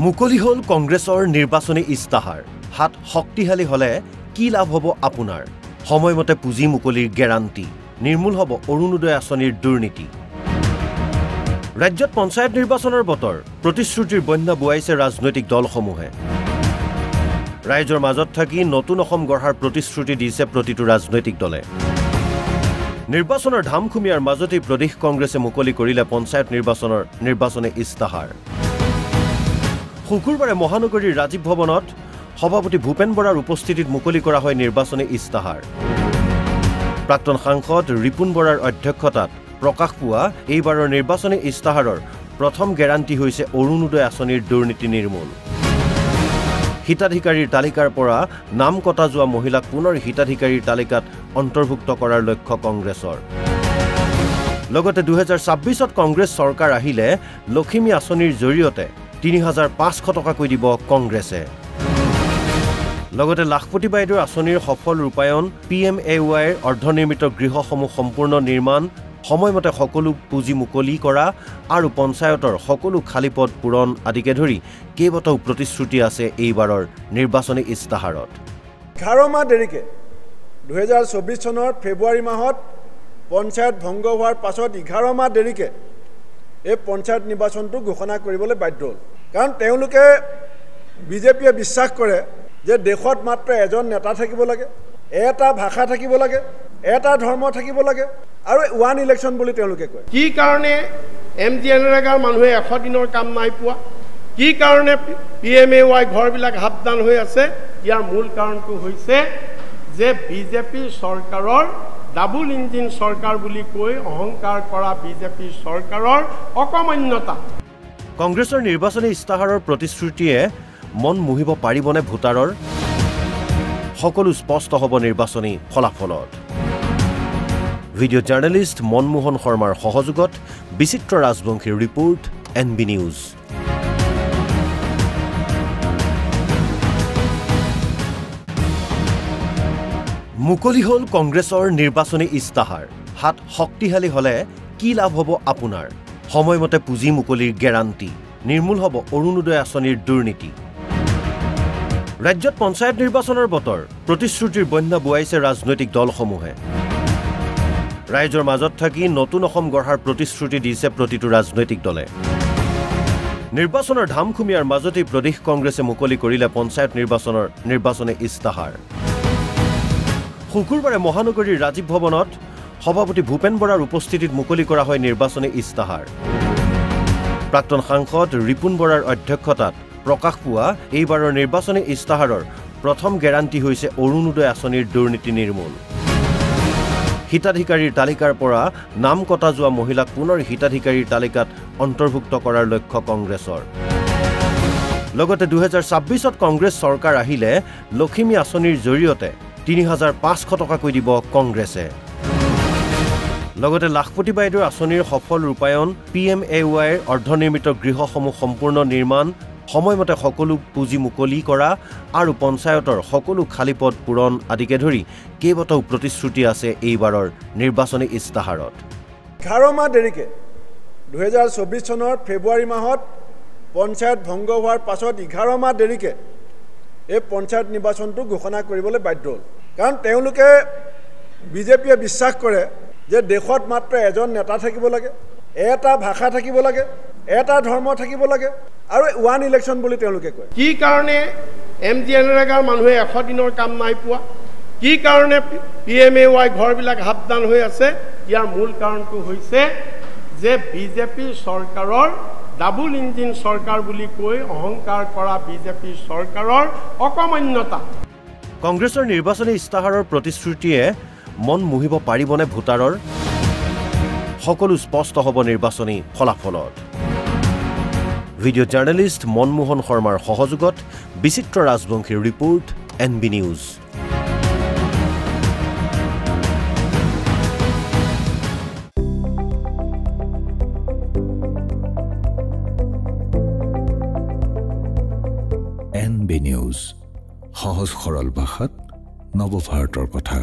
মুকলি হল কংগ্ৰেছৰ নিৰ্বাচনী ইস্তাহাৰ হাত শক্তিশালী হলে কি লাভ হ'ব আপোনাৰ সময়মতে পুঁজি মুকলিৰ গ্যাৰান্টি নিৰ্মূল হ'ব অৰুণোদয় আঁচনিৰ দুৰ্নীতি ৰাজ্যত পঞ্চায়ত নিৰ্বাচনৰ বতৰ প্ৰতিশ্ৰুতিৰ বন্যা বুৱাইছে ৰাজনৈতিক দলসমূহে ৰাইজৰ মাজত থাকি নতুন অসম গঢ়াৰ প্ৰতিশ্ৰুতি দিছে প্ৰতিটো ৰাজনৈতিক দলে নিৰ্বাচনৰ ধামখুমীয়াৰ মাজতে প্ৰদেশ কংগ্ৰেছে মুকলি কৰিলে পঞ্চায়ত নিৰ্বাচনৰ নিৰ্বাচনী ইস্তাহাৰ শুকুৰবাৰে মহানগৰীৰ ৰাজীৱ ভৱনত সভাপতি ভূপেন বৰাৰ উপস্থিতিত মুকলি কৰা হয় নিৰ্বাচনী ইস্তাহাৰ প্ৰাক্তন সাংসদ ৰিপুন বৰাৰ অধ্যক্ষতাত প্ৰকাশ পোৱা এইবাৰৰ নিৰ্বাচনী ইস্তাহাৰৰ প্ৰথম গ্যাৰান্টি হৈছে অৰুণোদয় আঁচনিৰ দুৰ্নীতি নিৰ্মূল হিতাধিকাৰীৰ তালিকাৰ পৰা নাম কটা যোৱা মহিলাক পুনৰ হিতাধিকাৰীৰ তালিকাত অন্তৰ্ভুক্ত কৰাৰ লক্ষ্য কংগ্ৰেছৰ লগতে 2026ত কংগ্ৰেছ চৰকাৰ আহিলে লক্ষ্মী আঁচনিৰ জৰিয়তে ৩৫০০ টকাকৈ দিব কংগ্ৰেছে লগতে লাখপতি বাইদেউৰ আঁচনিৰ সফল ৰূপায়ণ PMAYৰ অৰ্ধনিৰ্মিত গৃহসমূহ সম্পূৰ্ণ নিৰ্মাণ সময়মতে সকলো পুঁজি মুকলি কৰা আৰু পঞ্চায়তৰ সকলো খালী পদ পূৰণ আদিকে ধৰি কেইবাটাও প্ৰতিশ্ৰুতি আছে এইবাৰৰ নিৰ্বাচনী ইস্তাহাৰত 11 মাহ দেৰিকে 2024 চনৰ ফেব্ৰুৱাৰী মাহত পঞ্চায়ত ভংগ হোৱাৰ পাছত 11 মাহ দেৰিকে এই পঞ্চায়ত নিৰ্বাচনটো ঘোষণা কৰিবলৈ বাধ্য হ'ল কাৰণ তেওঁলোকে বিজেপিয়ে বিশ্বাস কৰে যে দেশত মাত্ৰ এজন নেতা থাকিব লাগে এটা ভাষা থাকিব লাগে এটা ধৰ্ম থাকিব লাগে আৰু ওৱান ইলেকশ্যন বুলি তেওঁলোকে কয় কি কাৰণে MGNৰেগাৰ মানুহে 100 দিনৰ কাম নাই পোৱা কি কাৰণে PMAY ঘৰবিলাক হাবদান হৈ আছে ইয়াৰ মূল কাৰণটো হৈছে যে বিজেপি চৰকাৰৰ ডাবল ইঞ্জিন চৰকাৰ বুলি কৈ অহংকাৰ কৰা বিজেপি চৰকাৰৰ অকমান্যতা কংগ্ৰেছৰ নিৰ্বাচনী ইস্তাহাৰৰ প্ৰতিশ্ৰুতিয়ে মন মুহিব পাৰিবনে ভোটাৰৰ সকলো স্পষ্ট হ'ব নিৰ্বাচনী ফলাফলত ভিডিঅ' জাৰ্নেলিষ্ট মনমোহন শৰ্মাৰ সহযোগত বিচিত্ৰ ৰাজবংশীৰ ৰিপৰ্ট NB নিউজ মুকলি হল কংগ্ৰেছৰ নিৰ্বাচনী ইস্তাহাৰ হাত শক্তিশালী হলে কি লাভ হ'ব আপোনাৰ সময়মতে পুঁজি মুকলিৰ গ্যাৰান্টি নিৰ্মূল হ'ব অৰুণোদয় আঁচনিৰ দুৰ্নীতি ৰাজ্যত পঞ্চায়ত নিৰ্বাচনৰ বতৰ প্ৰতিশ্ৰুতিৰ বন্যা বুৱাইছে ৰাজনৈতিক দলসমূহে ৰাইজৰ মাজত থাকি নতুন অসম গঢ়াৰ প্ৰতিশ্ৰুতি দিছে প্ৰতিটো ৰাজনৈতিক দলে নিৰ্বাচনৰ ধামখুমীয়াৰ মাজতে প্ৰদেশ কংগ্ৰেছে মুকলি কৰিলে পঞ্চায়ত নিৰ্বাচনৰ নিৰ্বাচনী ইস্তাহাৰ শুকুৰবাৰে মহানগৰীৰ ৰাজীৱ ভৱনত সভাপতি ভূপেন বৰাৰ উপস্থিতিত মুকলি কৰা হয় নিৰ্বাচনী ইস্তাহাৰ প্ৰাক্তন সাংসদ ৰিপুন বৰাৰ অধ্যক্ষতাত প্ৰকাশ পোৱা এইবাৰৰ নিৰ্বাচনী ইস্তাহাৰৰ প্ৰথম গ্যাৰান্টি হৈছে অৰুণোদয় আঁচনিৰ দুৰ্নীতি নিৰ্মূল হিতাধিকাৰীৰ তালিকাৰ পৰা নাম কটা যোৱা মহিলাক পুনৰ হিতাধিকাৰীৰ তালিকাত অন্তৰ্ভুক্ত কৰাৰ লক্ষ্য কংগ্ৰেছৰ লগতে 2026ত কংগ্ৰেছ চৰকাৰ আহিলে লক্ষ্মী আঁচনিৰ জৰিয়তে ৩৫০০ টকাকৈ দিব কংগ্ৰেছে লগতে লাখপতি বাইদেউৰ আঁচনিৰ সফল ৰূপায়ণ PMAYৰ অৰ্ধনিৰ্মিত গৃহসমূহ সম্পূৰ্ণ নিৰ্মাণ সময়মতে সকলো পুঁজি মুকলি কৰা আৰু পঞ্চায়তৰ সকলো খালী পদ পূৰণ আদিকে ধৰি কেইবাটাও প্ৰতিশ্ৰুতি আছে এইবাৰৰ নিৰ্বাচনী ইস্তাহাৰত 11 মাহ দেৰিকে 2024 চনৰ ফেব্ৰুৱাৰী মাহত পঞ্চায়ত ভংগ হোৱাৰ পাছত 11 মাহ দেৰিকে এই পঞ্চায়ত নিৰ্বাচনটো ঘোষণা কৰিবলৈ বাধ্য হ'ল কাৰণ তেওঁলোকে বিজেপিয়ে বিশ্বাস কৰে যে দেশত মাত্ৰ এজন নেতা থাকিব লাগে এটা ভাষা থাকিব লাগে এটা ধৰ্ম থাকিব লাগে আৰু ওৱান ইলেকশ্যন বুলি তেওঁলোকে কয় কি কাৰণে MGNৰেগাৰ মানুহে 100 দিনৰ কাম নাই পোৱা কি কাৰণে PMAY ঘৰবিলাক হাবদান হৈ আছে ইয়াৰ মূল কাৰণটো হৈছে যে বিজেপি চৰকাৰৰ ডাবল ইঞ্জিন চৰকাৰ বুলি কৈ অহংকাৰ কৰা বিজেপি চৰকাৰৰ অকমান্যতা কংগ্ৰেছৰ নিৰ্বাচনী ইস্তাহাৰৰ প্ৰতিশ্ৰুতিয়ে মন মুহিব পাৰিবনে ভোটাৰৰ সকলো স্পষ্ট হ'ব নিৰ্বাচনী ফলাফলত ভিডিঅ' জাৰ্নেলিষ্ট মনমোহন শৰ্মাৰ সহযোগত বিচিত্ৰ ৰাজবংশীৰ report NB news NB news সহজ সৰল ভাষাত নৱভাৰতৰ কথা